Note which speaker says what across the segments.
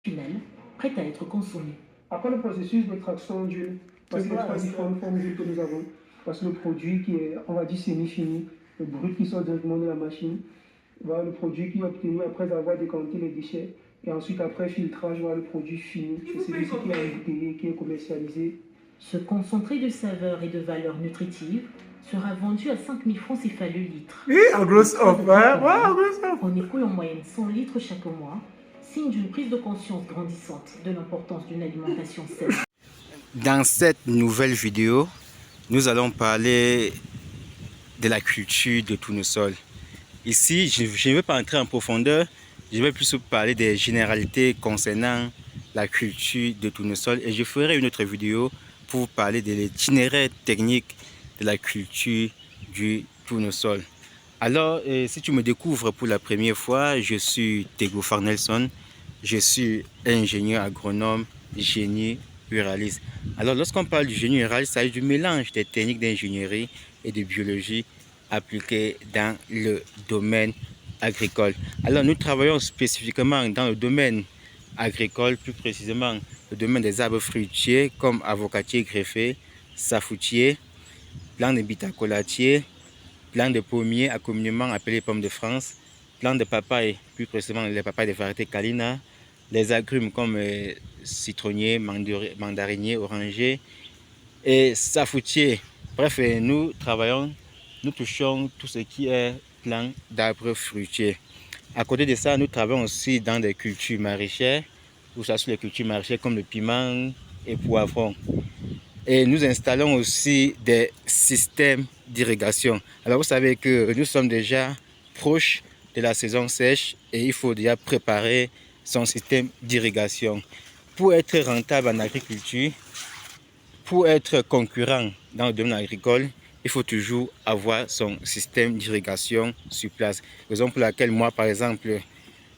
Speaker 1: finale, prête à être consommée.
Speaker 2: Après le processus d'extraction d'huile, parce qu'il y a trois différentes formes d'huile que nous avons. Parce que le produit qui est, on va dire, semi-fini, le brut qui sort directement de la machine, voilà le produit qui est obtenu après avoir décanté les déchets. Et ensuite, après filtrage, voilà le produit fini. C'est celui-ci qui est embouteillé, qui est commercialisé.
Speaker 1: Ce concentré de saveur et de valeur nutritive sera vendu à 5 000 francs CFA le litre.
Speaker 3: Oui, en grosse offre, hein? Ouais, en grosse offre.
Speaker 1: On écoule en moyenne 100 litres chaque mois, signe d'une prise de conscience grandissante de l'importance d'une alimentation saine.
Speaker 4: Dans cette nouvelle vidéo, nous allons parler de la culture de tournesol. Ici, je ne vais pas entrer en profondeur, je vais plus parler des généralités concernant la culture de tournesol et je ferai une autre vidéo pour vous parler de l'itinéraire technique de la culture du tournesol. Alors, si tu me découvres pour la première fois, je suis Tego Farnelson, je suis ingénieur agronome, génie ruraliste. Alors, lorsqu'on parle du génie ruraliste, ça s'agit du mélange des techniques d'ingénierie et de biologie appliquées dans le domaine agricole. Alors, nous travaillons spécifiquement dans le domaine agricole, plus précisément le domaine des arbres fruitiers comme avocatier greffé, safoutier, plants de bitacolatier, plants de pommiers, communément appelés pommes de France, plants de papaye, plus précisément les papayes de variété Kalina, les agrumes comme citronnier, mandarinier, oranger et safoutier. Bref, nous travaillons, nous touchons tout ce qui est plant d'arbres fruitiers. À côté de ça, nous travaillons aussi dans des cultures maraîchères, ou ça sur les cultures maraîchères comme le piment et poivron. Et nous installons aussi des systèmes d'irrigation. Alors vous savez que nous sommes déjà proches de la saison sèche et il faut déjà préparer son système d'irrigation. Pour être rentable en agriculture, pour être concurrent dans le domaine agricole, il faut toujours avoir son système d'irrigation sur place. Raison pour laquelle moi, par exemple,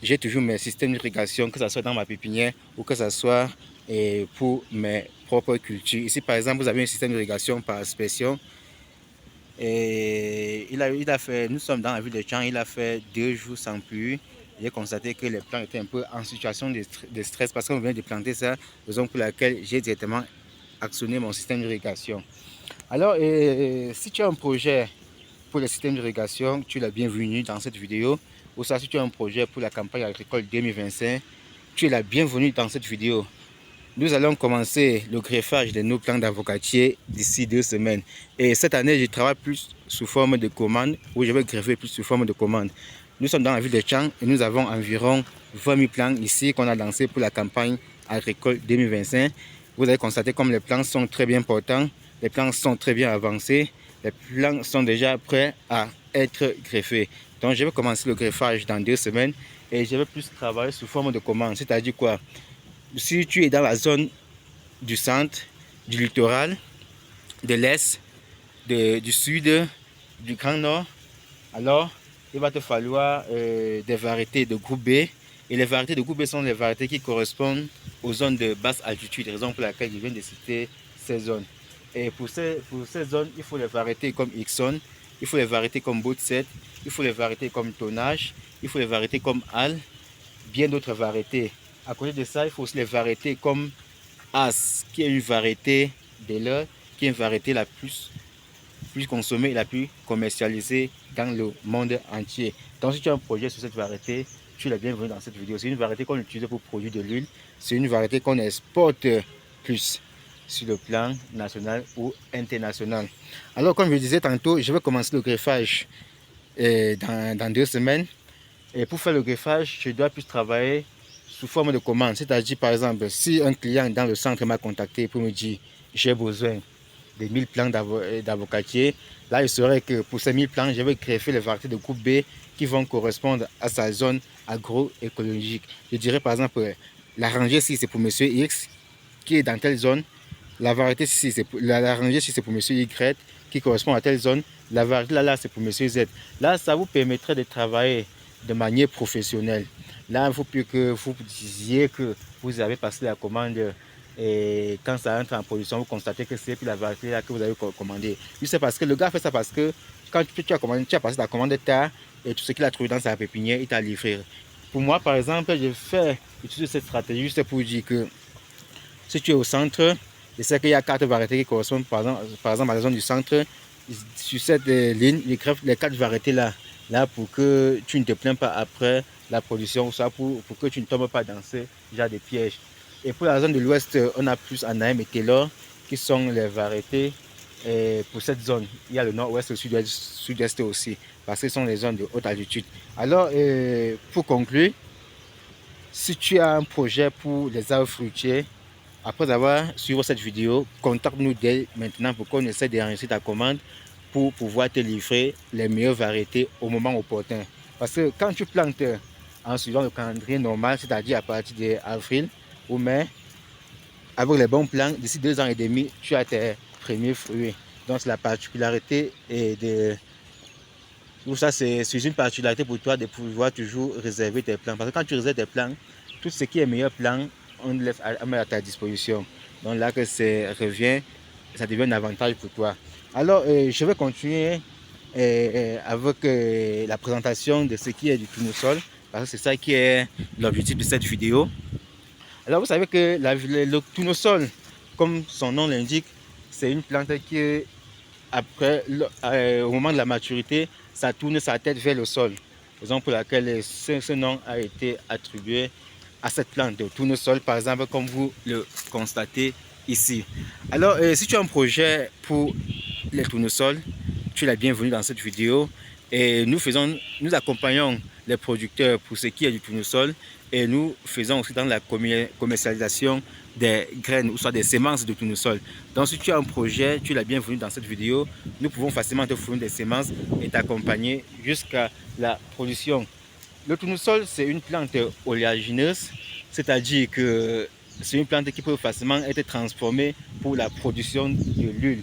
Speaker 4: j'ai toujours mes systèmes d'irrigation, que ce soit dans ma pépinière ou que ce soit pour mes propres cultures. Ici, par exemple, vous avez un système d'irrigation par aspersion. Et nous sommes dans la ville de Chang, il a fait 2 jours sans pluie. J'ai constaté que les plants étaient un peu en situation de stress parce qu'on vient de planter ça, raison pour laquelle j'ai directement actionné mon système d'irrigation. Alors, si tu as un projet pour le système d'irrigation, tu es la bienvenue dans cette vidéo. Ou ça, si tu as un projet pour la campagne agricole 2025, tu es la bienvenue dans cette vidéo. Nous allons commencer le greffage de nos plants d'avocatier d'ici 2 semaines. Et cette année, je travaille plus sous forme de commande, ou je vais greffer plus sous forme de commande. Nous sommes dans la ville de Chang et nous avons environ 20 000 plants ici qu'on a lancés pour la campagne agricole 2025. Vous allez constater comme les plants sont très bien portants, les plants sont très bien avancés, les plants sont déjà prêts à être greffés. Donc je vais commencer le greffage dans 2 semaines et je vais plus travailler sous forme de commande. C'est-à-dire quoi? Si tu es dans la zone du centre, du littoral, de l'est, du sud, du grand nord, alors il va te falloir des variétés de groupe B. Et les variétés de groupe B sont les variétés qui correspondent aux zones de basse altitude, raison pour laquelle je viens de citer ces zones. Et pour ces zones, il faut les variétés comme Ixon, il faut les variétés comme Bout 7, il faut les variétés comme Tonnage, il faut les variétés comme Al, bien d'autres variétés. À côté de ça, il faut aussi les variétés comme As, qui est une variété de l'heure, qui est une variété la plus consommée et la plus commercialisée dans le monde entier. Donc si tu as un projet sur cette variété, tu es la bienvenue dans cette vidéo. C'est une variété qu'on utilise pour produire de l'huile. C'est une variété qu'on exporte plus sur le plan national ou international. Alors comme je disais tantôt, je vais commencer le greffage dans 2 semaines. Et pour faire le greffage, je dois plus travailler sous forme de commande. C'est-à-dire par exemple, si un client dans le centre m'a contacté pour me dire j'ai besoin de 1000 plants d'avocatier, là il serait que pour ces 1000 plants, je vais greffer les variétés de groupe B qui vont correspondre à sa zone agroécologique. Je dirais par exemple, la rangée 6 c'est pour monsieur X qui est dans telle zone, la variété 6 c'est pour la rangée 6 c'est pour monsieur Y qui correspond à telle zone, la variété là c'est pour monsieur Z. Là ça vous permettrait de travailler de manière professionnelle. Là il ne faut plus que vous disiez que vous avez passé la commande et quand ça entre en production, vous constatez que c'est plus la variété là que vous avez commandé. C'est parce que le gars fait ça parce que quand tu as passé la commande tard et tout ce qu'il a trouvé dans sa pépinière, il t'a livré. Pour moi, par exemple, j'ai fait utiliser cette stratégie juste pour dire que si tu es au centre, je sais qu'il y a 4 variétés qui correspondent par exemple à la zone du centre. Sur cette ligne, les 4 variétés là pour que tu ne te plains pas après la production, ou ça pour que tu ne tombes pas dans ce genre de pièges. Et pour la zone de l'ouest, on a plus Anaheim et Taylor qui sont les variétés pour cette zone. Il y a le nord-ouest et le sud-est aussi, parce que ce sont les zones de haute altitude. Alors, pour conclure, si tu as un projet pour les arbres fruitiers, après avoir suivi cette vidéo, contacte-nous dès maintenant pour qu'on essaie d'enregistrer ta commande pour pouvoir te livrer les meilleures variétés au moment opportun. Parce que quand tu plantes en suivant le calendrier normal, c'est-à-dire à partir d'avril ou mai, avec les bons plans, d'ici 2 ans et demi, tu as tes premiers fruits. Donc c'est la particularité de... Ça, c'est une particularité pour toi de pouvoir toujours réserver tes plans. Parce que quand tu réserves tes plans, tout ce qui est meilleur plan, on laisse à ta disposition. Donc là que ça revient, ça devient un avantage pour toi. Alors, je vais continuer avec la présentation de ce qui est du tournesol, parce que c'est ça qui est l'objectif de cette vidéo. Alors, vous savez que le tournesol, comme son nom l'indique, c'est une plante qui, après, au moment de la maturité, ça tourne sa tête vers le sol. Raison pour laquelle ce nom a été attribué à cette plante de tournesol, par exemple, comme vous le constatez ici. Alors, si tu as un projet pour les tournesols, tu es la bienvenue dans cette vidéo. Et nous accompagnons les producteurs pour ce qui est du tournesol, et nous faisons aussi dans la commercialisation des graines ou soit des semences de tournesol. Donc, si tu as un projet, tu es la bienvenue dans cette vidéo. Nous pouvons facilement te fournir des semences et t'accompagner jusqu'à la production. Le tournesol, c'est une plante oléagineuse, c'est-à-dire que c'est une plante qui peut facilement être transformée pour la production de l'huile.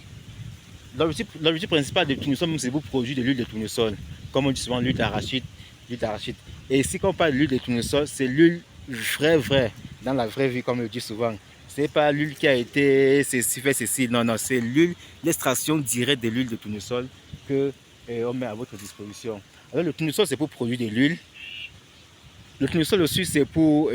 Speaker 4: L'objectif principal du tournesol, c'est pour produire de l'huile de tournesol, comme on dit souvent l'huile d'arachide. Et ici, quand on parle de l'huile de tournesol, c'est l'huile vraie, dans la vraie vie, comme on le dit souvent. Ce n'est pas l'huile qui a été ceci, non, c'est l'huile, l'extraction directe de l'huile de tournesol que on met à votre disposition. Alors le tournesol, c'est pour produire de l'huile. Le tournesol aussi, c'est pour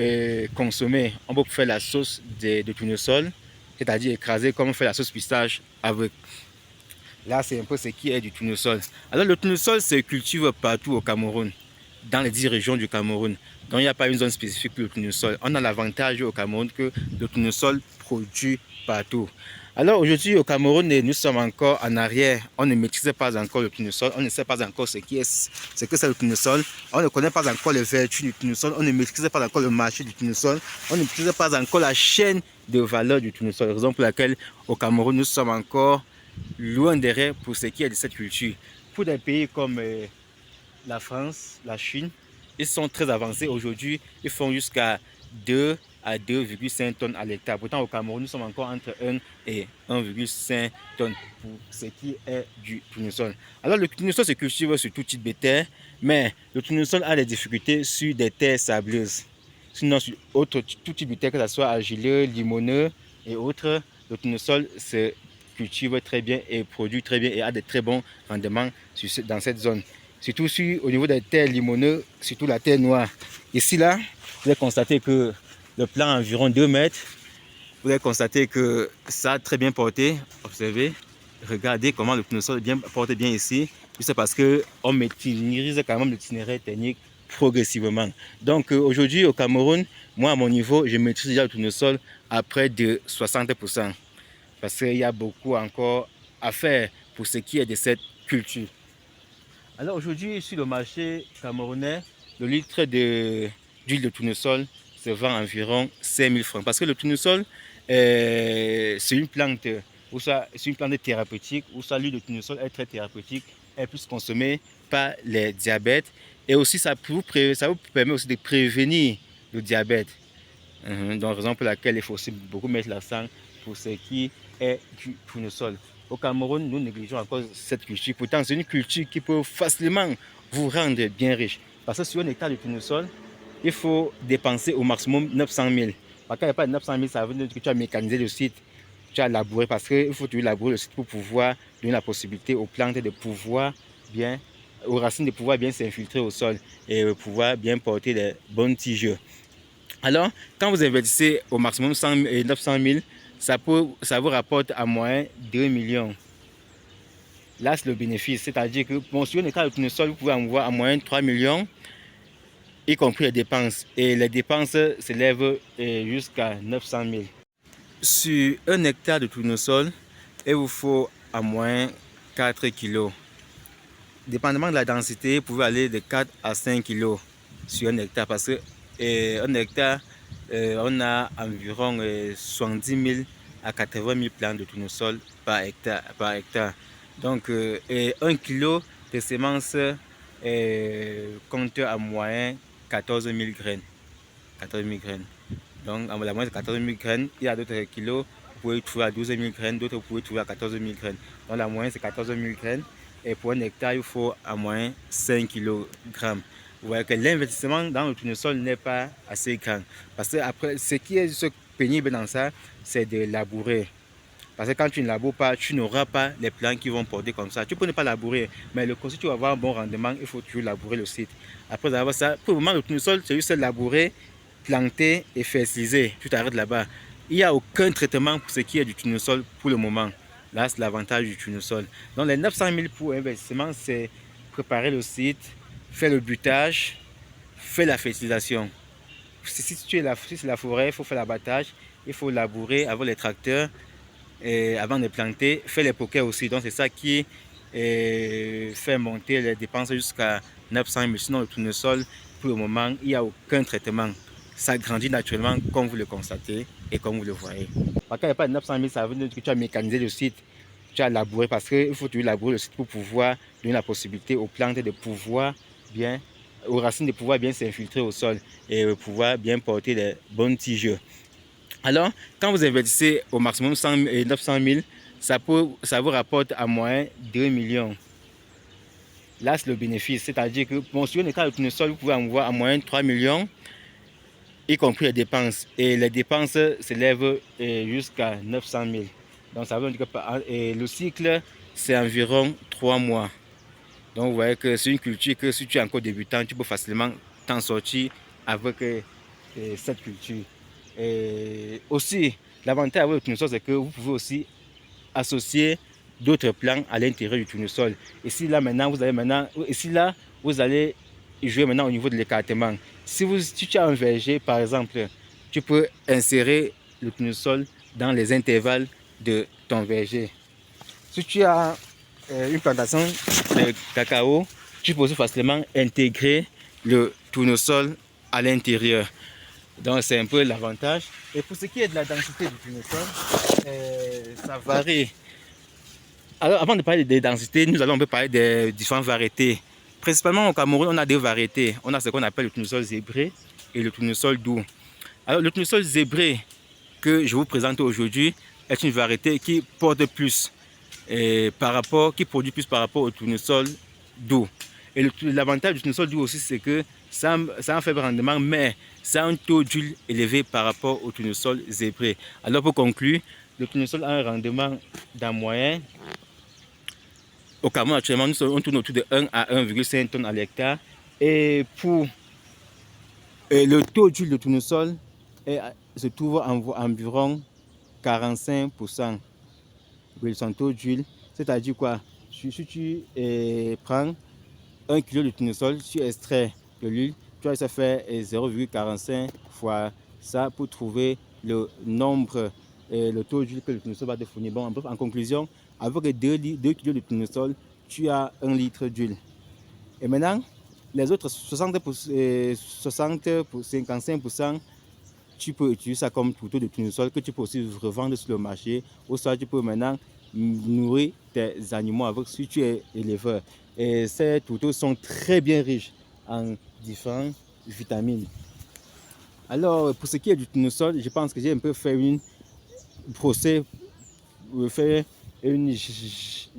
Speaker 4: consommer. On peut faire la sauce de tournesol, c'est-à-dire écraser comme on fait la sauce pistache avec. Là, c'est un peu ce qui est du tournesol. Alors le tournesol se cultive partout au Cameroun, dans les 10 régions du Cameroun. Donc il n'y a pas une zone spécifique pour le tournesol. On a l'avantage au Cameroun que le tournesol produit partout. Alors aujourd'hui au Cameroun, nous sommes encore en arrière. On ne maîtrise pas encore le tournesol. On ne sait pas encore ce que c'est le tournesol. On ne connaît pas encore les vertus du tournesol. On ne maîtrise pas encore le marché du tournesol. On ne maîtrise pas encore la chaîne de valeur du tournesol. Raison pour laquelle au Cameroun, nous sommes encore loin derrière pour ce qui est de cette culture. Pour des pays comme la France, la Chine, ils sont très avancés aujourd'hui. Ils font jusqu'à 2 à 2,5 tonnes à l'hectare. Pourtant, au Cameroun, nous sommes encore entre 1 et 1,5 tonnes pour ce qui est du tournesol. Alors, le tournesol se cultive sur tout type de terre, mais le tournesol a des difficultés sur des terres sableuses. Sinon, sur tout type de terre, que ce soit argileux, limoneux et autres, le tournesol se cultive très bien et produit très bien et a de très bons rendements dans cette zone. Surtout au niveau des terres limoneuses, surtout la terre noire. Ici, là, vous allez constater que le plan a environ 2 mètres. Vous allez constater que ça a très bien porté. Observez, regardez comment le tournesol porte bien ici. C'est parce qu'on maîtrise quand même l'itinéraire technique progressivement. Donc aujourd'hui au Cameroun, moi à mon niveau, je maîtrise déjà le tournesol à près de 60%. Parce qu'il y a beaucoup encore à faire pour ce qui est de cette culture. Alors aujourd'hui, sur le marché camerounais, le litre d'huile de tournesol se vend environ 5 000 francs. Parce que le tournesol, c'est une plante, c'est une plante thérapeutique, où l'huile de tournesol est très thérapeutique, elle est plus consommée par les diabètes. Et aussi, ça vous permet aussi de prévenir le diabète. Donc, raison pour laquelle il faut aussi beaucoup mettre l'accent pour ce qui est du tournesol. Au Cameroun, nous négligeons encore cette culture. Pourtant, c'est une culture qui peut facilement vous rendre bien riche. Parce que sur un hectare de tournesol, il faut dépenser au maximum 900 000. Quand il n'y a pas de 900 000, ça veut dire que tu as mécanisé le site, tu as labouré. Parce qu'il faut labourer le site pour pouvoir donner la possibilité aux plantes de pouvoir bien aux racines de pouvoir bien s'infiltrer au sol et pouvoir bien porter les bonnes tiges. Alors, quand vous investissez au maximum 900 000, ça vous rapporte à moins 2 millions. Là, c'est le bénéfice, c'est-à-dire que bon, sur un hectare de tournesol, vous pouvez en voir à moins 3 millions, y compris les dépenses. Et les dépenses s'élèvent jusqu'à 900 000. Sur un hectare de tournesol, il vous faut à moins 4 kilos. Dépendamment de la densité, vous pouvez aller de 4 à 5 kilos sur un hectare. Parce que un hectare, on a environ 70 000 à 80 000 plants de tournesol par hectare. Donc, 1 kilo de semences compte à moyen 14 000 graines. 14 000 graines. Donc, à la moyenne de 14 000 graines, il y a d'autres kilos, vous pouvez trouver à 12 000 graines, d'autres vous pouvez trouver à 14 000 graines. Donc, la moyenne, c'est 14 000 graines. Et pour un hectare, il faut à moins 5 kg. Vous voyez que l'investissement dans le tournesol n'est pas assez grand. Parce que après, ce qui est pénible dans ça, c'est de labourer. Parce que quand tu ne laboures pas, tu n'auras pas les plants qui vont porter comme ça. Tu peux ne pas labourer, mais si tu vas avoir un bon rendement, il faut toujours labourer le site. Après avoir ça, pour le moment, le tournesol, c'est juste labourer, planter et fertiliser. Tu t'arrêtes là-bas. Il n'y a aucun traitement pour ce qui est du tournesol pour le moment. Là, c'est l'avantage du tournesol. Donc, les 900 000 pour investissement, c'est préparer le site, faire le butage, faire la fertilisation. Si c'est la forêt, il faut faire l'abattage, il faut labourer avec les tracteurs et avant de planter, faire les poquets aussi. Donc, c'est ça qui fait monter les dépenses jusqu'à 900 000. Sinon, le tournesol, pour le moment, il n'y a aucun traitement. Ça grandit naturellement comme vous le constatez et comme vous le voyez. Quand il n'y a pas de 900 000, ça veut dire que tu as mécanisé le site, tu as labouré parce qu'il faut toujours labourer le site pour pouvoir donner la possibilité aux plantes de pouvoir bien, aux racines de pouvoir bien s'infiltrer au sol et pouvoir bien porter les bonnes tiges. Alors, quand vous investissez au maximum 900 000, ça vous rapporte à moins 2 millions. Là, c'est le bénéfice, c'est-à-dire que bon, sur un hectare de tournesol, vous pouvez en voir à moins 3 millions, y compris les dépenses. Et les dépenses s'élèvent jusqu'à 900 000. Donc, ça veut dire que le cycle, c'est environ 3 mois. Donc, vous voyez que c'est une culture que si tu es encore débutant, tu peux facilement t'en sortir avec cette culture. Et aussi, l'avantage avec le tournesol, c'est que vous pouvez aussi associer d'autres plants à l'intérieur du tournesol. Et si là, vous allez jouer maintenant au niveau de l'écartement. Si tu as un verger, par exemple, tu peux insérer le tournesol dans les intervalles de ton verger. Si tu as une plantation de cacao, tu peux aussi facilement intégrer le tournesol à l'intérieur. Donc c'est un peu l'avantage. Et pour ce qui est de la densité du tournesol, ça varie. Alors avant de parler des densités, nous allons un peu parler des différentes variétés. Principalement au Cameroun, on a deux variétés. On a ce qu'on appelle le tournesol zébré et le tournesol doux. Alors le tournesol zébré que je vous présente aujourd'hui est une variété qui porte plus qui produit plus par rapport au tournesol doux. Et l'avantage du tournesol doux aussi, c'est que ça a un faible rendement, mais ça a un taux d'huile élevé par rapport au tournesol zébré. Alors pour conclure, le tournesol a un rendement d'en moyenne. Au Cameroun, actuellement, on tourne autour de 1 à 1,5 tonnes à l'hectare. Et pour le taux d'huile de tournesol se trouve environ 45%. Son taux d'huile, c'est-à-dire quoi? Si tu prends 1 kg de tournesol, tu extrais de l'huile, tu vas faire 0,45 fois ça pour trouver le nombre et le taux d'huile que le tournesol va te fournir. Bon, en conclusion, avec 2 kg de tournesol, tu as 1 litre d'huile. Et maintenant, les autres 55%, tu peux utiliser ça comme couteau de tournesol que tu peux aussi revendre sur le marché. Ou soit tu peux maintenant nourrir tes animaux avec si tu es éleveur. Et ces couteaux sont très bien riches en différentes vitamines. Alors, pour ce qui est du tournesol, je pense que j'ai un peu fait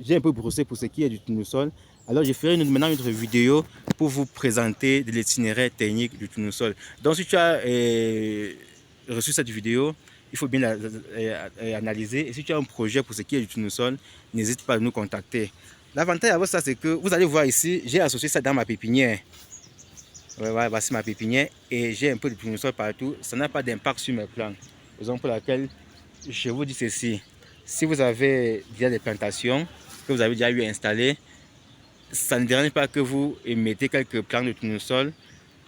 Speaker 4: j'ai un peu brossé pour ce qui est du tournesol. Alors, je ferai maintenant une autre vidéo pour vous présenter l'itinéraire technique du tournesol. Donc, si tu as reçu cette vidéo, il faut bien analyser. Et si tu as un projet pour ce qui est du tournesol, n'hésite pas à nous contacter. L'avantage avec ça, c'est que vous allez voir ici, j'ai associé ça dans ma pépinière. Ouais, voici ma pépinière et j'ai un peu de tournesol partout. Ça n'a pas d'impact sur mes plantes. Raison pour laquelle je vous dis ceci. Si vous avez déjà des plantations que vous avez déjà eu installées, ça ne dérange pas que vous mettez quelques plantes de tournesol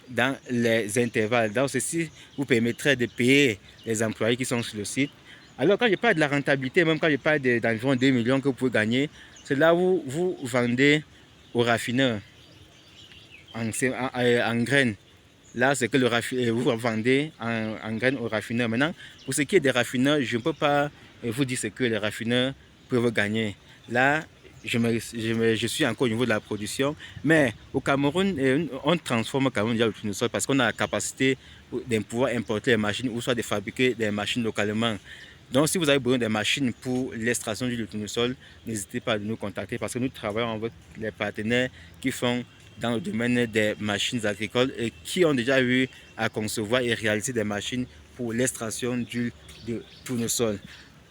Speaker 4: dans les intervalles. Donc ceci vous permettrait de payer les employés qui sont sur le site. Alors quand je parle de la rentabilité, même quand je parle d'environ 2 millions que vous pouvez gagner, c'est là où vous vendez aux raffineurs en graines. Là, c'est que vous vendez en graines aux raffineurs. Maintenant, pour ce qui est des raffineurs, je ne peux pas vous dire ce que les raffineurs peuvent gagner. Là, je suis encore au niveau de la production. Mais au Cameroun, on transforme quand même déjà le tournesol parce qu'on a la capacité de pouvoir importer les machines ou soit de fabriquer des machines localement. Donc, si vous avez besoin de machines pour l'extraction du tournesol, n'hésitez pas à nous contacter parce que nous travaillons avec les partenaires qui font dans le domaine des machines agricoles et qui ont déjà eu à concevoir et réaliser des machines pour l'extraction d'huile de tournesol.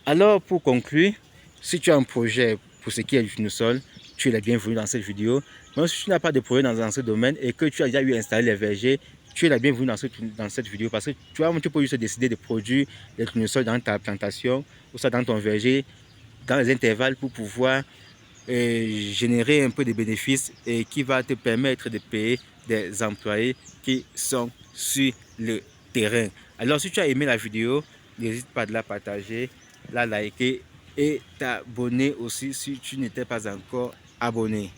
Speaker 4: Alors, pour conclure, si tu as un projet pour ce qui est du tournesol, tu es la bienvenue dans cette vidéo. Mais si tu n'as pas de projet dans ce domaine et que tu as déjà eu installé les vergers, tu es la bienvenue dans cette vidéo parce que tu peux juste décider de produire des tournesols dans ta plantation ou ça dans ton verger, dans les intervalles pour pouvoir générer un peu de bénéfices et qui va te permettre de payer des employés qui sont sur le terrain. Alors si tu as aimé la vidéo, n'hésite pas à la partager, la liker et t'abonner aussi si tu n'étais pas encore abonné.